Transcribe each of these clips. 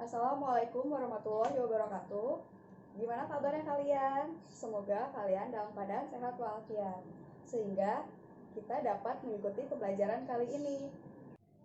Assalamualaikum warahmatullahi wabarakatuh. Gimana kabarnya kalian? Semoga kalian dalam keadaan sehat walafiat, sehingga kita dapat mengikuti pembelajaran kali ini.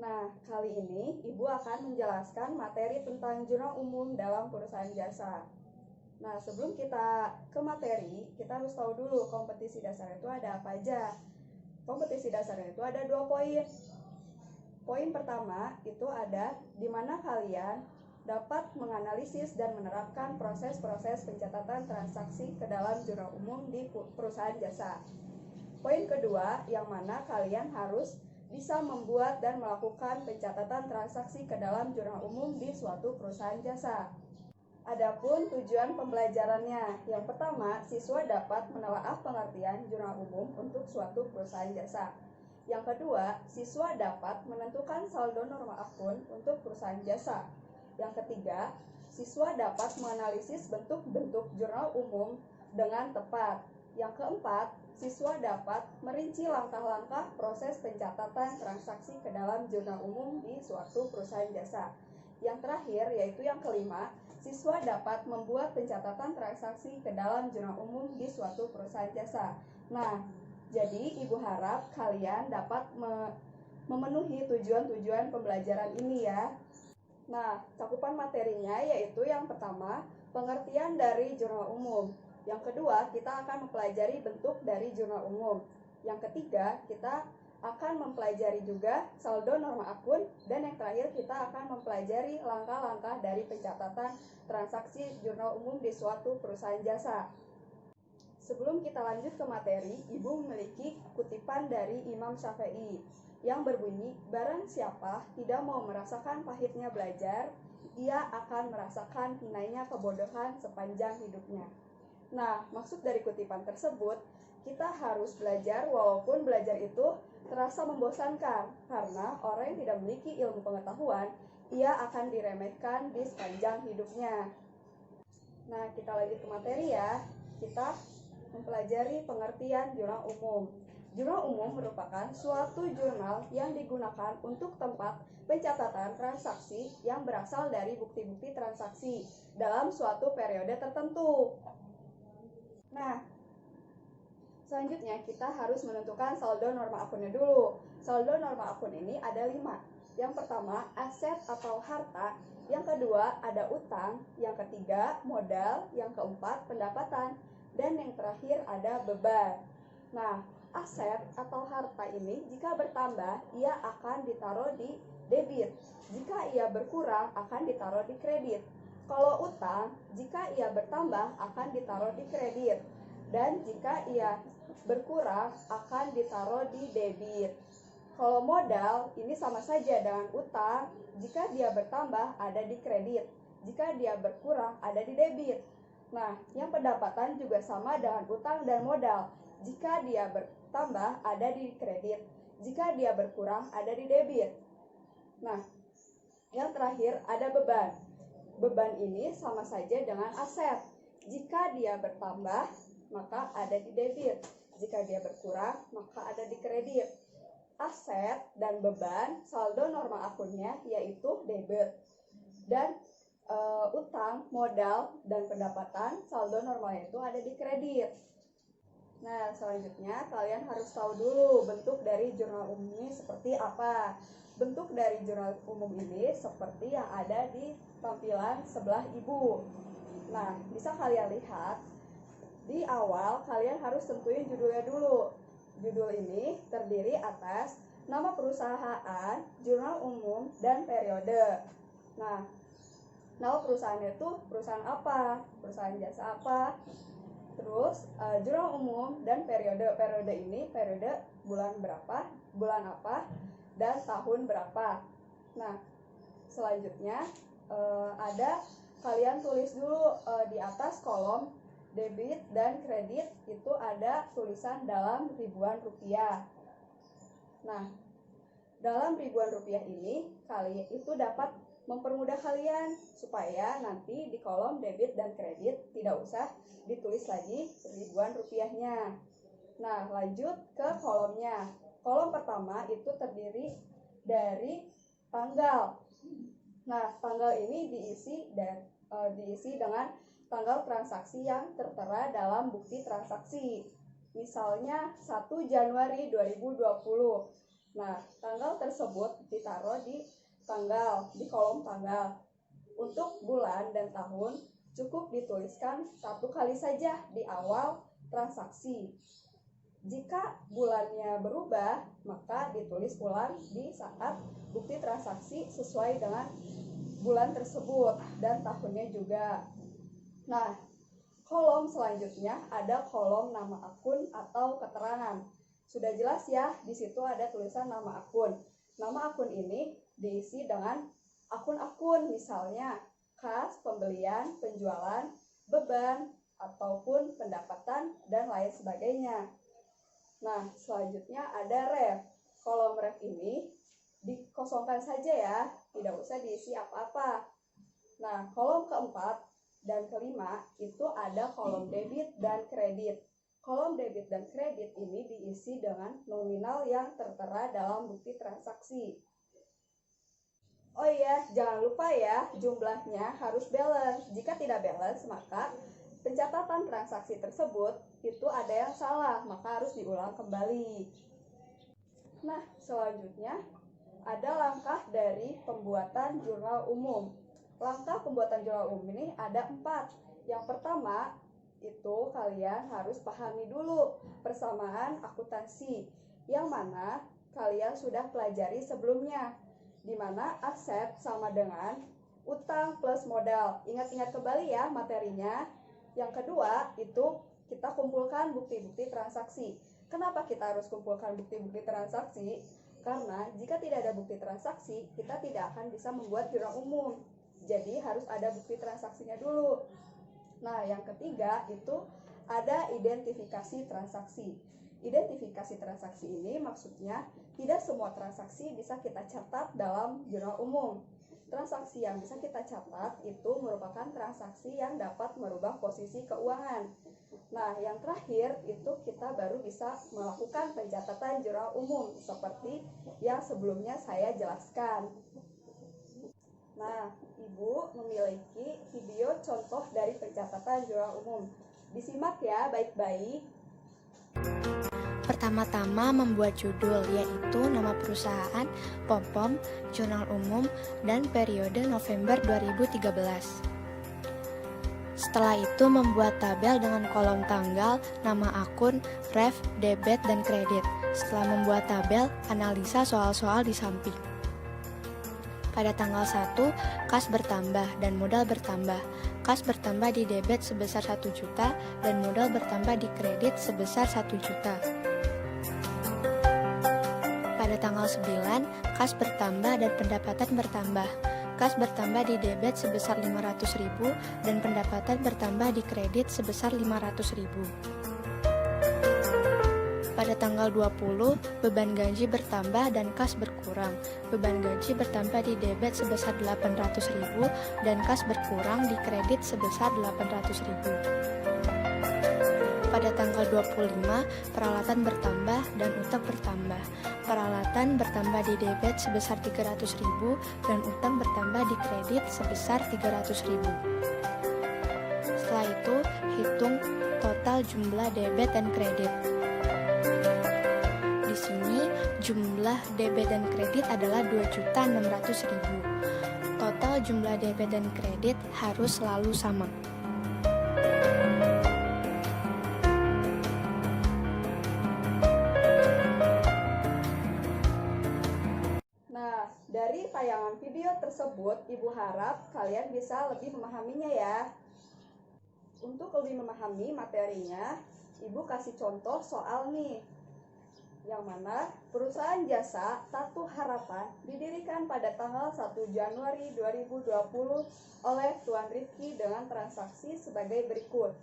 Nah, kali ini Ibu akan menjelaskan materi tentang jurnal umum dalam perusahaan jasa. Nah, sebelum kita ke materi, kita harus tahu dulu kompetisi dasar itu ada apa aja. Kompetisi dasarnya itu ada 2 poin. Poin pertama itu ada di mana kalian dapat menganalisis dan menerapkan proses-proses pencatatan transaksi ke dalam jurnal umum di perusahaan jasa. Poin kedua yang mana kalian harus bisa membuat dan melakukan pencatatan transaksi ke dalam jurnal umum di suatu perusahaan jasa. Adapun tujuan pembelajarannya, yang pertama, siswa dapat menelaah pengertian jurnal umum untuk suatu perusahaan jasa. Yang kedua, siswa dapat menentukan saldo norma akun untuk perusahaan jasa. Yang ketiga, siswa dapat menganalisis bentuk-bentuk jurnal umum dengan tepat. Yang keempat, siswa dapat merinci langkah-langkah proses pencatatan transaksi ke dalam jurnal umum di suatu perusahaan jasa. Yang terakhir, yaitu yang kelima, siswa dapat membuat pencatatan transaksi ke dalam jurnal umum di suatu perusahaan jasa. Nah, jadi Ibu harap kalian dapat memenuhi tujuan-tujuan pembelajaran ini ya. Nah, cakupan materinya yaitu yang pertama, pengertian dari jurnal umum. Yang kedua, kita akan mempelajari bentuk dari jurnal umum. Yang ketiga, kita akan mempelajari juga saldo norma akun. Dan yang terakhir, kita akan mempelajari langkah-langkah dari pencatatan transaksi jurnal umum di suatu perusahaan jasa. Sebelum kita lanjut ke materi, Ibu memiliki kutipan dari Imam Syafi'i yang berbunyi, barang siapa tidak mau merasakan pahitnya belajar, ia akan merasakan hinanya kebodohan sepanjang hidupnya. Nah, maksud dari kutipan tersebut, kita harus belajar walaupun belajar itu terasa membosankan, karena orang yang tidak memiliki ilmu pengetahuan, ia akan diremehkan di sepanjang hidupnya. Nah, kita lanjut ke materi ya. Kita mempelajari pengertian jurnal umum. Jurnal umum merupakan suatu jurnal yang digunakan untuk tempat pencatatan transaksi yang berasal dari bukti-bukti transaksi dalam suatu periode tertentu. Nah, selanjutnya kita harus menentukan saldo norma akunnya dulu. Saldo norma akun ini ada 5. Yang pertama, aset atau harta. Yang kedua, ada utang. Yang ketiga, modal. Yang keempat, pendapatan. Dan yang terakhir ada beban. Nah, aset atau harta ini jika bertambah, ia akan ditaruh di debit. Jika ia berkurang, akan ditaruh di kredit. Kalau utang, jika ia bertambah, akan ditaruh di kredit. Dan jika ia berkurang, akan ditaruh di debit. Kalau modal, ini sama saja dengan utang. Jika dia bertambah, ada di kredit. Jika dia berkurang, ada di debit. Nah, yang pendapatan juga sama dengan utang dan modal. Jika dia bertambah, ada di kredit. Jika dia berkurang, ada di debit. Nah, yang terakhir ada beban. Beban ini sama saja dengan aset. Jika dia bertambah, maka ada di debit. Jika dia berkurang, maka ada di kredit. Aset dan beban, saldo norma akunnya yaitu debit. Dan utang, modal, dan pendapatan, saldo normalnya itu ada di kredit. Nah, selanjutnya kalian harus tahu dulu bentuk dari jurnal umum ini seperti apa. Bentuk dari jurnal umum ini seperti yang ada di tampilan sebelah Ibu. Nah, bisa kalian lihat, di awal kalian harus tentuin judulnya dulu. Judul ini terdiri atas nama perusahaan, jurnal umum, dan periode. Nah, nama perusahaannya itu perusahaan apa, perusahaan jasa apa, terus jurnal umum dan periode. Periode ini periode bulan berapa, bulan apa, dan tahun berapa. Nah, selanjutnya ada kalian tulis dulu di atas kolom debit dan kredit itu ada tulisan dalam ribuan rupiah. Nah, dalam ribuan rupiah ini kalian itu dapat mempermudah kalian supaya nanti di kolom debit dan kredit tidak usah ditulis lagi ribuan rupiahnya. Nah, lanjut ke kolomnya. Kolom pertama itu terdiri dari tanggal. Nah, tanggal ini diisi dengan tanggal transaksi yang tertera dalam bukti transaksi. Misalnya 1 Januari 2020. Nah, tanggal tersebut ditaruh di kolom tanggal. Untuk bulan dan tahun cukup dituliskan satu kali saja di awal transaksi. Jika bulannya berubah, maka ditulis ulang di saat bukti transaksi sesuai dengan bulan tersebut dan tahunnya juga. Nah, kolom selanjutnya ada kolom nama akun atau keterangan. Sudah jelas ya, di situ ada tulisan nama akun. Nama akun ini diisi dengan akun-akun, misalnya kas, pembelian, penjualan, beban, ataupun pendapatan, dan lain sebagainya. Nah, selanjutnya ada ref. Kolom ref ini dikosongkan saja ya, tidak usah diisi apa-apa. Nah, kolom keempat dan kelima itu ada kolom debit dan kredit. Kolom debit dan kredit ini diisi dengan nominal yang tertera dalam bukti transaksi. Oh iya, jangan lupa ya, jumlahnya harus balance. Jika tidak balance, maka pencatatan transaksi tersebut itu ada yang salah, maka harus diulang kembali. Nah, selanjutnya ada langkah dari pembuatan jurnal umum. Langkah pembuatan jurnal umum ini ada 4. Yang pertama, itu kalian harus pahami dulu persamaan akuntansi, yang mana kalian sudah pelajari sebelumnya, di mana aset sama dengan utang plus modal. Ingat-ingat kembali ya materinya. Yang kedua, itu kita kumpulkan bukti-bukti transaksi. Kenapa kita harus kumpulkan bukti-bukti transaksi? Karena jika tidak ada bukti transaksi, kita tidak akan bisa membuat jurnal umum. Jadi harus ada bukti transaksinya dulu. Nah, yang ketiga itu ada identifikasi transaksi. Identifikasi transaksi ini maksudnya tidak semua transaksi bisa kita catat dalam jurnal umum. Transaksi yang bisa kita catat itu merupakan transaksi yang dapat merubah posisi keuangan. Nah, yang terakhir itu kita baru bisa melakukan pencatatan jurnal umum seperti yang sebelumnya saya jelaskan. Nah, Ibu memiliki video contoh dari pencatatan jurnal umum. Disimak ya baik-baik. Pertama-tama membuat judul, yaitu nama perusahaan, POM, jurnal umum, dan periode November 2013. Setelah itu membuat tabel dengan kolom tanggal, nama akun, ref, debit, dan kredit. Setelah membuat tabel, analisa soal-soal di samping. Pada tanggal 1, kas bertambah dan modal bertambah. Kas bertambah di debit sebesar 1 juta dan modal bertambah di kredit sebesar 1 juta. Pada tanggal 9, kas bertambah dan pendapatan bertambah. Kas bertambah di debit sebesar 500.000 dan pendapatan bertambah di kredit sebesar 500.000. Pada tanggal 20, beban gaji bertambah dan kas berkurang. Beban gaji bertambah di debit sebesar 800.000 dan kas berkurang di kredit sebesar 800.000. Pada tanggal 25, peralatan bertambah dan utang bertambah. Peralatan bertambah di debit sebesar 300.000 dan utang bertambah di kredit sebesar 300.000. Setelah itu, hitung total jumlah debit dan kredit. Di sini, jumlah debit dan kredit adalah 2.600.000. Total jumlah debit dan kredit harus selalu sama. Nah, dari tayangan video tersebut, Ibu harap kalian bisa lebih memahaminya ya. Untuk lebih memahami materinya, Ibu kasih contoh soal nih, yang mana perusahaan jasa Tatu Harapan didirikan pada tanggal 1 Januari 2020 oleh Tuan Rifki dengan transaksi sebagai berikut.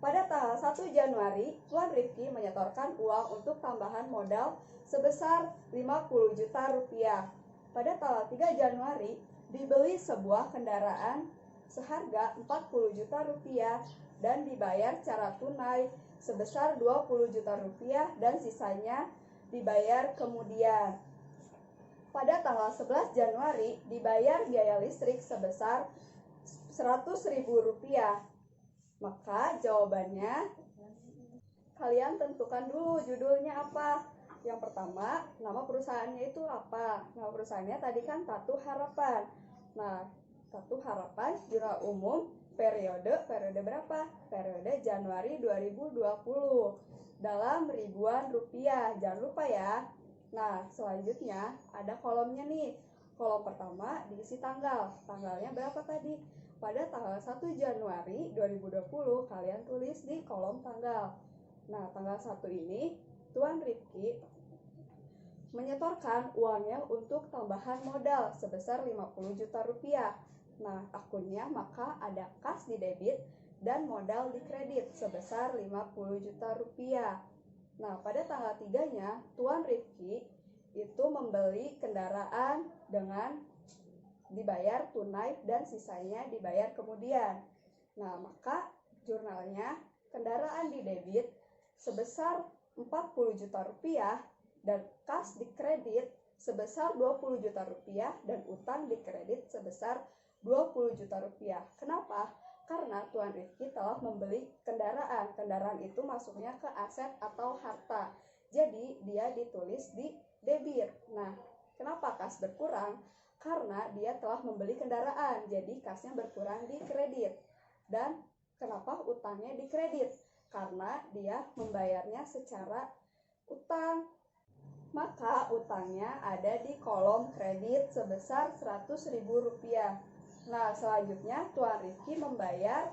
Pada tanggal 1 Januari, Tuan Rifki menyetorkan uang untuk tambahan modal sebesar 50 juta rupiah. Pada tanggal 3 Januari, dibeli sebuah kendaraan seharga 40 juta rupiah dan dibayar secara tunai sebesar 20 juta rupiah dan sisanya dibayar kemudian. pada tanggal 11 Januari dibayar biaya listrik sebesar Rp100.000. Maka jawabannya kalian tentukan dulu judulnya apa. Yang pertama, nama perusahaannya itu apa? Nama perusahaannya tadi kan Tatu Harapan. Nah, Tatu Harapan, jurnal umum, periode berapa? Periode Januari 2020 dalam ribuan rupiah. Jangan lupa ya. Nah, selanjutnya ada kolomnya nih. Kolom pertama diisi tanggal. Tanggalnya berapa tadi? Pada tanggal 1 Januari 2020 kalian tulis di kolom tanggal. Nah, tanggal 1 ini Tuan Rifki menyetorkan uangnya untuk tambahan modal sebesar 50 juta rupiah. Nah, akunnya maka ada kas di debit dan modal di kredit sebesar 50 juta rupiah. Nah, pada tanggal 3-nya Tuan Rifki itu membeli kendaraan dengan dibayar tunai dan sisanya dibayar kemudian. Nah, maka jurnalnya kendaraan di debit sebesar 40 juta rupiah dan kas di kredit sebesar 20 juta rupiah dan utang di kredit sebesar 20 juta rupiah. Kenapa? Karena Tuan Rifki telah membeli kendaraan. Kendaraan itu masuknya ke aset atau harta. Jadi dia ditulis di debit. Nah, kenapa kas berkurang? Karena dia telah membeli kendaraan. Jadi kasnya berkurang di kredit. Dan kenapa utangnya di kredit? Karena dia membayarnya secara utang. Maka utangnya ada di kolom kredit sebesar Rp100.000. Nah, selanjutnya Tuan Rifki membayar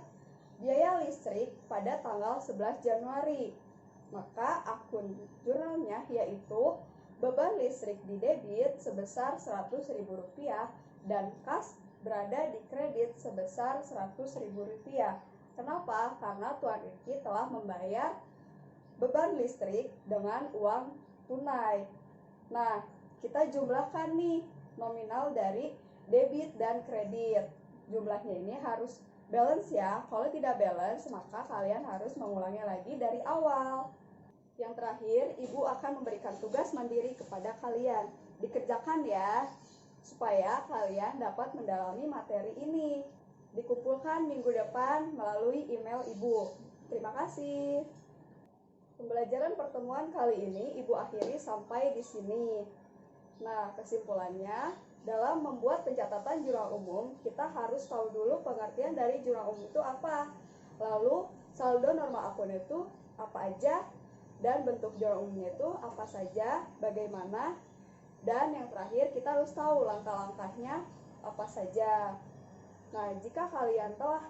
biaya listrik pada tanggal 11 Januari. Maka akun jurnalnya yaitu beban listrik di debit sebesar Rp100.000 dan kas berada di kredit sebesar Rp100.000. Kenapa? Karena Tuan Rifki telah membayar beban listrik dengan uang tunai. Nah, kita jumlahkan nih nominal dari debit dan kredit. Jumlahnya ini harus balance ya. Kalau tidak balance, maka kalian harus mengulangnya lagi dari awal. Yang terakhir, Ibu akan memberikan tugas mandiri kepada kalian. Dikerjakan ya, supaya kalian dapat mendalami materi ini. Dikumpulkan minggu depan melalui email Ibu. Terima kasih. Pembelajaran pertemuan kali ini Ibu akhiri sampai di sini. Nah, kesimpulannya, dalam membuat pencatatan jurnal umum, kita harus tahu dulu pengertian dari jurnal umum itu apa. Lalu, saldo normal akun itu apa aja, dan bentuk jurnal umumnya itu apa saja, bagaimana, dan yang terakhir kita harus tahu langkah-langkahnya apa saja. Nah, jika kalian telah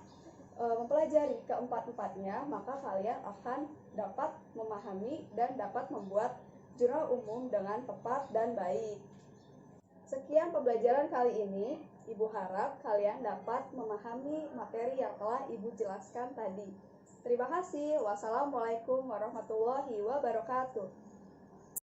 mempelajari keempat-empatnya, maka kalian akan dapat memahami dan dapat membuat jurnal umum dengan tepat dan baik. Sekian pembelajaran kali ini. Ibu harap kalian dapat memahami materi yang telah Ibu jelaskan tadi. Terima kasih. Wassalamualaikum warahmatullahi wabarakatuh.